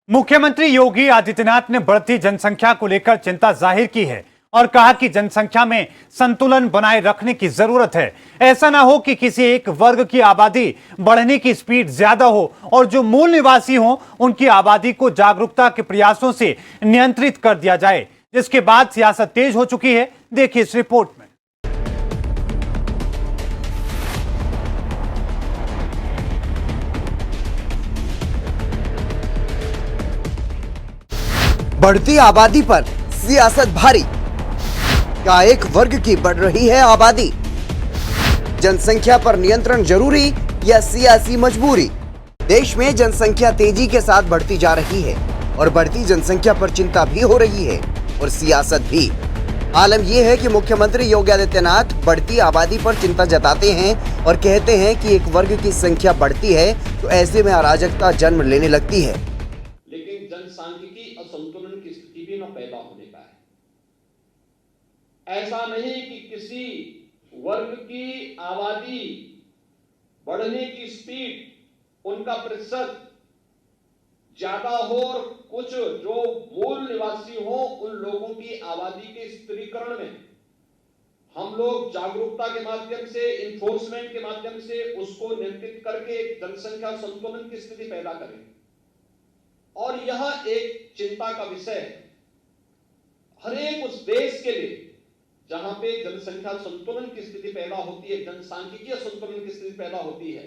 मुख्यमंत्री योगी आदित्यनाथ ने बढ़ती जनसंख्या को लेकर चिंता जाहिर की है और कहा कि जनसंख्या में संतुलन बनाए रखने की जरूरत है। ऐसा ना हो कि किसी एक वर्ग की आबादी बढ़ने की स्पीड ज्यादा हो और जो मूल निवासी हो उनकी आबादी को जागरूकता के प्रयासों से नियंत्रित कर दिया जाए, जिसके बाद सियासत तेज हो चुकी है। देखिए इस रिपोर्ट में। बढ़ती आबादी पर सियासत भारी। क्या एक वर्ग की बढ़ रही है आबादी? जनसंख्या पर नियंत्रण जरूरी या सियासी मजबूरी? देश में जनसंख्या तेजी के साथ बढ़ती जा रही है और बढ़ती जनसंख्या पर चिंता भी हो रही है और सियासत भी। आलम यह है कि मुख्यमंत्री योगी आदित्यनाथ बढ़ती आबादी पर चिंता जताते हैं और कहते हैं कि एक वर्ग की संख्या बढ़ती है तो ऐसे में अराजकता जन्म लेने लगती है। लेकिन जनसांख्यिकी असंतुलन की स्थिति भी न पैदा होने का है। ऐसा नहीं कि किसी वर्ग की आबादी बढ़ने की स्पीड, उनका प्रतिशत ज्यादा हो और कुछ जो मूल निवासी हो उन लोगों की आबादी के स्थिरीकरण में हम लोग जागरूकता के माध्यम से, इन्फोर्समेंट के माध्यम से उसको नियंत्रित करके एक जनसंख्या संतुलन की स्थिति पैदा करें। और यह एक चिंता का विषय है हर एक उस देश के लिए जहां पे जनसंख्या संतुलन की स्थिति पैदा होती है, जनसांख्यिकीय संतुलन की स्थिति पैदा होती है।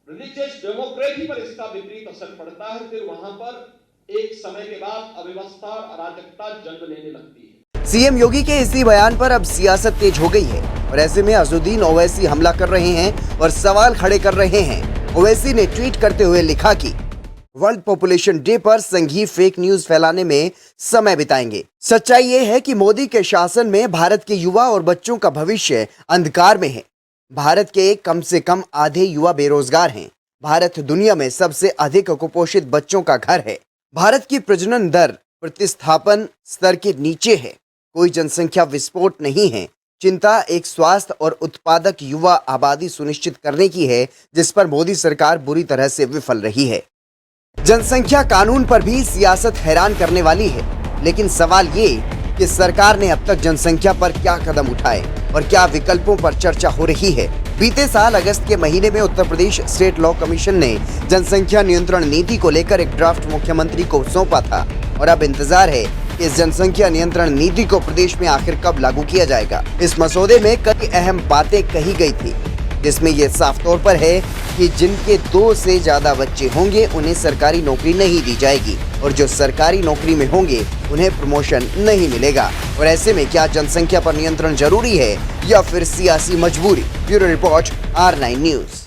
रिलीजियस डेमोक्रेसी पर इसका विपरीत असर पड़ता है, फिर वहां पर एक समय के बाद अव्यवस्था और अराजकता जन्म लेने लगती है। सीएम योगी के इसी बयान पर अब सियासत तेज हो गई है और ऐसे में अज़ुद्दीन ओवैसी हमला कर रहे हैं और सवाल खड़े कर रहे हैं। ओवैसी ने ट्वीट करते हुए लिखा कि वर्ल्ड पॉपुलेशन डे पर संघी फेक न्यूज फैलाने में समय बिताएंगे। सच्चाई ये है कि मोदी के शासन में भारत के युवा और बच्चों का भविष्य अंधकार में है। भारत के कम से कम आधे युवा बेरोजगार हैं। भारत दुनिया में सबसे अधिक कुपोषित बच्चों का घर है। भारत की प्रजनन दर प्रतिस्थापन स्तर के नीचे है। कोई जनसंख्या विस्फोट नहीं है। चिंता एक स्वस्थ और उत्पादक युवा आबादी सुनिश्चित करने की है, जिस पर मोदी सरकार बुरी तरह से विफल रही है। जनसंख्या कानून पर भी सियासत हैरान करने वाली है, लेकिन सवाल ये कि सरकार ने अब तक जनसंख्या पर क्या कदम उठाए और क्या विकल्पों पर चर्चा हो रही है। बीते साल अगस्त के महीने में Uttar Pradesh state law commission ने जनसंख्या नियंत्रण नीति को लेकर एक ड्राफ्ट मुख्यमंत्री को सौंपा था और अब इंतजार है कि इस जनसंख्या नियंत्रण नीति को प्रदेश में आखिर कब लागू किया जाएगा। इस मसौदे में कई अहम बातें कही गई थी, जिसमें यह साफ तौर पर है कि जिनके 2 से ज्यादा बच्चे होंगे उन्हें सरकारी नौकरी नहीं दी जाएगी और जो सरकारी नौकरी में होंगे उन्हें प्रमोशन नहीं मिलेगा। और ऐसे में क्या जनसंख्या पर नियंत्रण जरूरी है या फिर सियासी मजबूरी? Bureau report, R9 news.